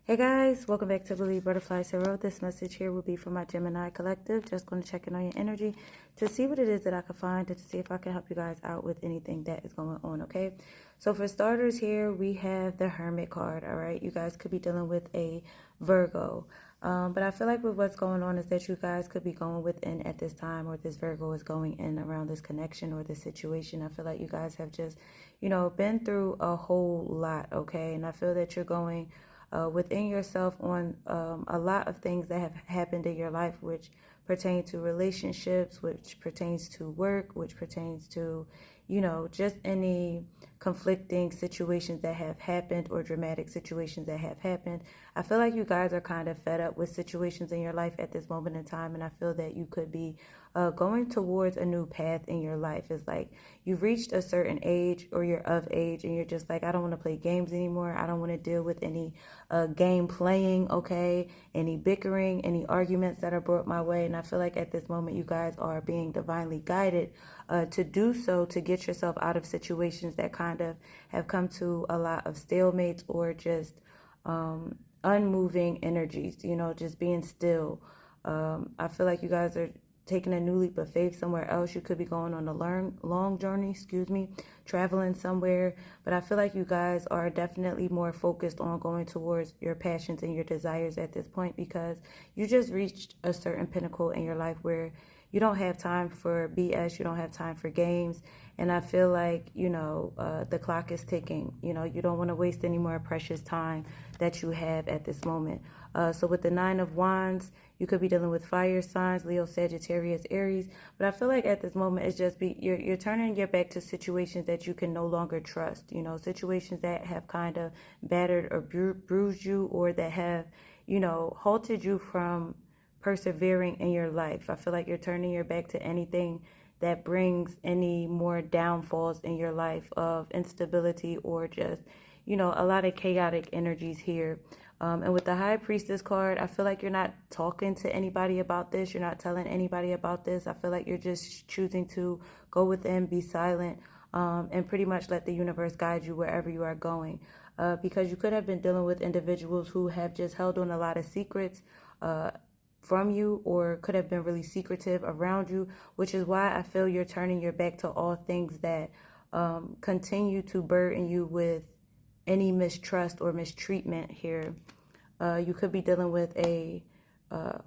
Hey guys, welcome back to Believe Butterfly Tarot. This message here will be for my Gemini collective. Just going to check in on your energy to see what it is that I can find and to see if I can help you guys out with anything that is going on, okay? So for starters here, we have the Hermit card, all right? You guys could be dealing with a Virgo. But I feel like with what's going on is that you guys could be going within at this time, or this Virgo is going in around this connection or this situation. I feel like you guys have just, been through a whole lot, okay? And I feel that you're going within yourself on a lot of things that have happened in your life, which pertain to relationships, which pertains to work, which pertains to, just any conflicting situations that have happened or dramatic situations that have happened. I feel like you guys are kind of fed up with situations in your life at this moment in time, and I feel that you could be going towards a new path in your life. It's like you've reached a certain age, or you're of age, and you're just like, I don't want to play games anymore. I don't want to deal with any game playing, okay, any bickering, any arguments that are brought my way. And I feel like at this moment you guys are being divinely guided to do so, to get yourself out of situations that kind of have come to a lot of stalemates, or just unmoving energies, just being still. I feel like you guys are taking a new leap of faith somewhere else. You could be going on a long journey, traveling somewhere. But I feel like you guys are definitely more focused on going towards your passions and your desires at this point, because you just reached a certain pinnacle in your life where you don't have time for BS, you don't have time for games. And I feel like, the clock is ticking. You don't want to waste any more precious time that you have at this moment. So with the Nine of Wands, you could be dealing with fire signs, Leo, Sagittarius, Aries. But I feel like at this moment, it's just you're turning your back to situations that you can no longer trust. Situations that have kind of battered or bruised you, or that have, halted you from persevering in your life. I feel like you're turning your back to anything that brings any more downfalls in your life of instability, or just, a lot of chaotic energies here. And with the High Priestess card, I feel like you're not talking to anybody about this. You're not telling anybody about this. I feel like you're just choosing to go within, be silent, and pretty much let the universe guide you wherever you are going. Because you could have been dealing with individuals who have just held on a lot of secrets from you, or could have been really secretive around you, which is why I feel you're turning your back to all things that continue to burden you with any mistrust or mistreatment here. You could be dealing with a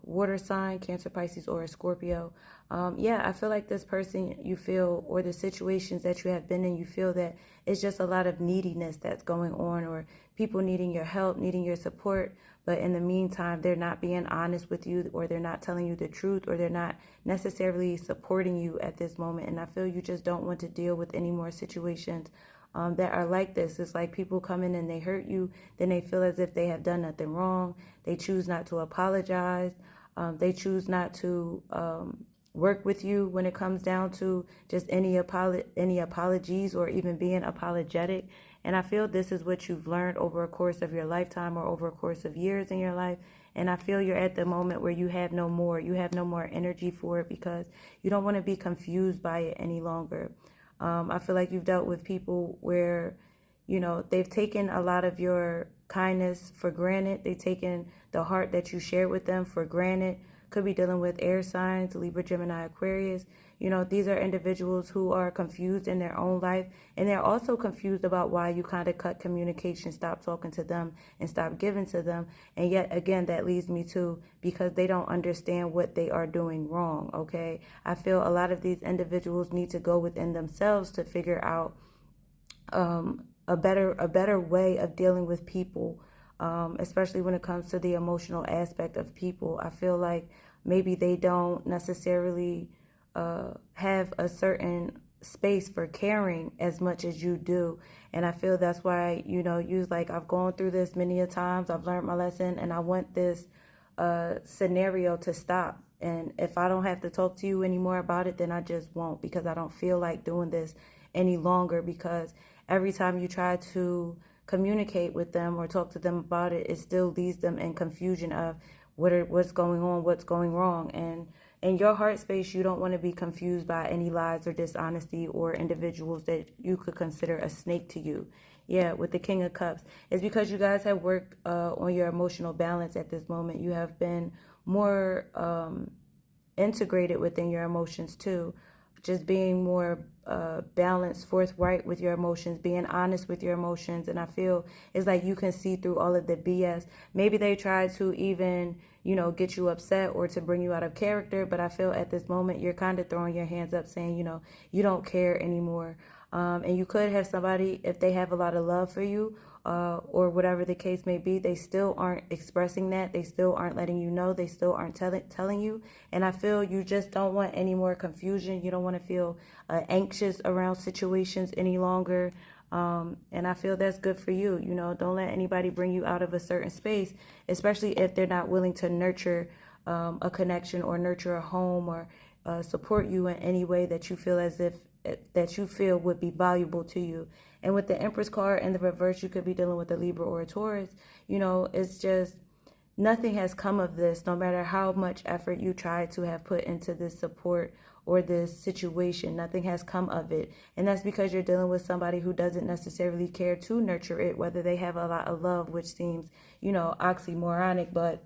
water sign, Cancer, Pisces, or a Scorpio. I feel like this person you feel, or the situations that you have been in, you feel that it's just a lot of neediness that's going on, or people needing your help, needing your support. But in the meantime, they're not being honest with you, or they're not telling you the truth, or they're not necessarily supporting you at this moment. And I feel you just don't want to deal with any more situations that are like this. It's like people come in and they hurt you, then they feel as if they have done nothing wrong. They choose not to apologize. They choose not to work with you when it comes down to just any apologies, or even being apologetic. And I feel this is what you've learned over a course of your lifetime, or over a course of years in your life. And I feel you're at the moment where you have no more energy for it, because you don't want to be confused by it any longer. I feel like you've dealt with people where, they've taken a lot of your kindness for granted. They've taken the heart that you shared with them for granted. Could be dealing with air signs, Libra, Gemini, Aquarius. These are individuals who are confused in their own life, and they're also confused about why you kind of cut communication, stop talking to them, and stop giving to them. And yet again, that leads me to, because they don't understand what they are doing wrong, okay? I feel a lot of these individuals need to go within themselves to figure out a better way of dealing with people, especially when it comes to the emotional aspect of people. I feel like maybe they don't necessarily have a certain space for caring as much as you do. And I feel that's why, you're like, I've gone through this many a times, I've learned my lesson, and I want this scenario to stop. And if I don't have to talk to you anymore about it, then I just won't, because I don't feel like doing this any longer. Because every time you try to communicate with them or talk to them about it, it still leaves them in confusion of what's going on, what's going wrong. And in your heart space, you don't want to be confused by any lies or dishonesty, or individuals that you could consider a snake to you. Yeah, with the King of Cups. It's because you guys have worked on your emotional balance at this moment. You have been more integrated within your emotions too. Just being more balanced, forthright with your emotions, being honest with your emotions. And I feel it's like you can see through all of the BS. Maybe they try to even, get you upset or to bring you out of character. But I feel at this moment, you're kind of throwing your hands up saying, you don't care anymore. And you could have somebody, if they have a lot of love for you, or whatever the case may be, they still aren't expressing that. They still aren't letting you know. They still aren't telling you. And I feel you just don't want any more confusion. You don't want to feel anxious around situations any longer. And I feel that's good for you. Don't let anybody bring you out of a certain space, especially if they're not willing to nurture a connection or nurture a home or support you in any way that you feel as if that you feel would be valuable to you. And with the Empress card in the reverse, you could be dealing with a Libra or a Taurus. It's just nothing has come of this, no matter how much effort you try to have put into this support or this situation. Nothing has come of it. And that's because you're dealing with somebody who doesn't necessarily care to nurture it, whether they have a lot of love, which seems, oxymoronic, but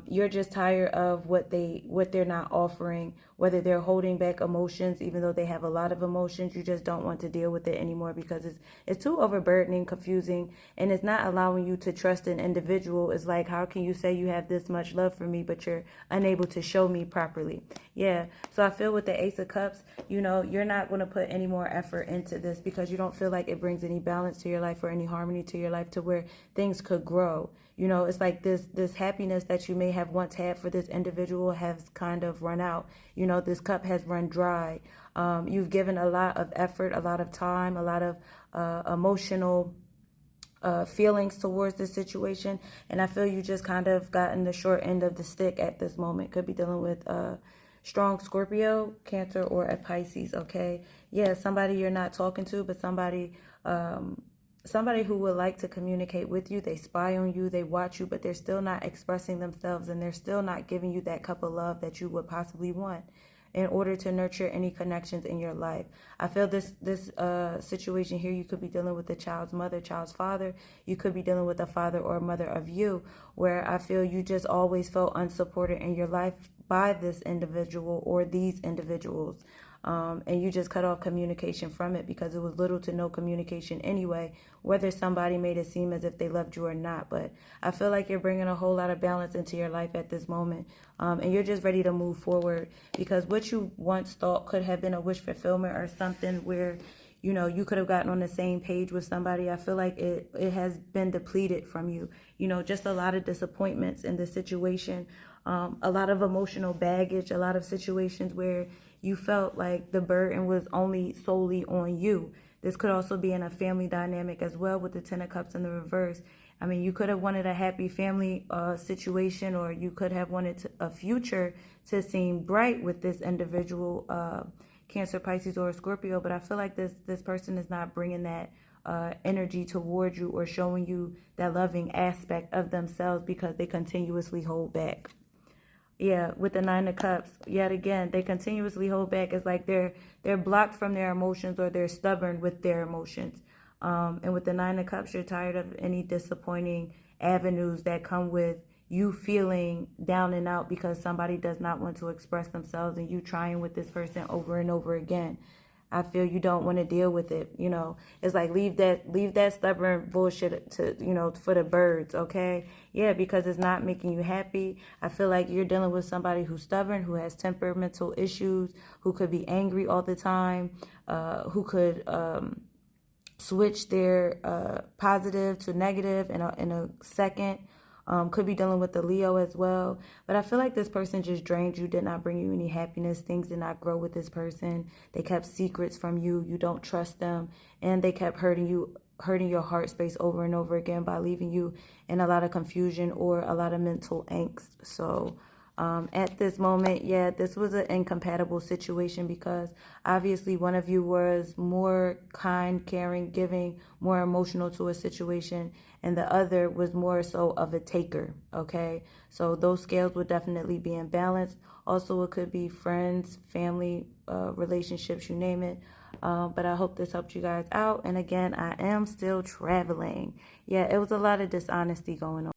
you're just tired of what they're not offering, whether they're holding back emotions, even though they have a lot of emotions. You just don't want to deal with it anymore because it's too overburdening, confusing, and it's not allowing you to trust an individual. It's like, how can you say you have this much love for me, but you're unable to show me properly? Yeah. So I feel with the Ace of Cups, you're not going to put any more effort into this because you don't feel like it brings any balance to your life or any harmony to your life to where things could grow. It's like this happiness that you may have once had for this individual has kind of run out. This cup has run dry. You've given a lot of effort, a lot of time, a lot of emotional feelings towards this situation. And I feel you just kind of gotten the short end of the stick at this moment. Could be dealing with strong Scorpio, Cancer, or a Pisces, okay? Yeah, somebody you're not talking to, but somebody who would like to communicate with you. They spy on you, they watch you, but they're still not expressing themselves, and they're still not giving you that cup of love that you would possibly want in order to nurture any connections in your life. I feel this situation here, you could be dealing with the child's mother, child's father. You could be dealing with a father or mother of you, where I feel you just always felt unsupported in your life by this individual or these individuals. And you just cut off communication from it because it was little to no communication anyway, whether somebody made it seem as if they loved you or not. But I feel like you're bringing a whole lot of balance into your life at this moment. And you're just ready to move forward because what you once thought could have been a wish fulfillment or something where, you could have gotten on the same page with somebody. I feel like it has been depleted from you. Just a lot of disappointments in the situation, a lot of emotional baggage, a lot of situations where you felt like the burden was only solely on you. This could also be in a family dynamic as well with the Ten of Cups in the reverse. I mean, you could have wanted a happy family situation, or you could have wanted a future to seem bright with this individual, Cancer, Pisces, or Scorpio. But I feel like this person is not bringing that energy towards you or showing you that loving aspect of themselves because they continuously hold back. Yeah, with the Nine of Cups, yet again, they continuously hold back. It's like they're blocked from their emotions, or they're stubborn with their emotions. And with the Nine of Cups, you're tired of any disappointing avenues that come with you feeling down and out because somebody does not want to express themselves, and you trying with this person over and over again. I feel you don't want to deal with it. It's like leave that stubborn bullshit to, for the birds. Okay. Yeah. Because it's not making you happy. I feel like you're dealing with somebody who's stubborn, who has temperamental issues, who could be angry all the time, who could, switch their, positive to negative in a second. Could be dealing with the Leo as well. But I feel like this person just drained you, did not bring you any happiness. Things did not grow with this person. They kept secrets from you. You don't trust them. And they kept hurting your heart space over and over again by leaving you in a lot of confusion or a lot of mental angst. So at this moment, yeah, this was an incompatible situation because obviously one of you was more kind, caring, giving, more emotional to a situation, and the other was more so of a taker, okay? So those scales would definitely be in balance. Also, it could be friends, family, relationships, you name it. But I hope this helped you guys out. And again, I am still traveling. Yeah, it was a lot of dishonesty going on.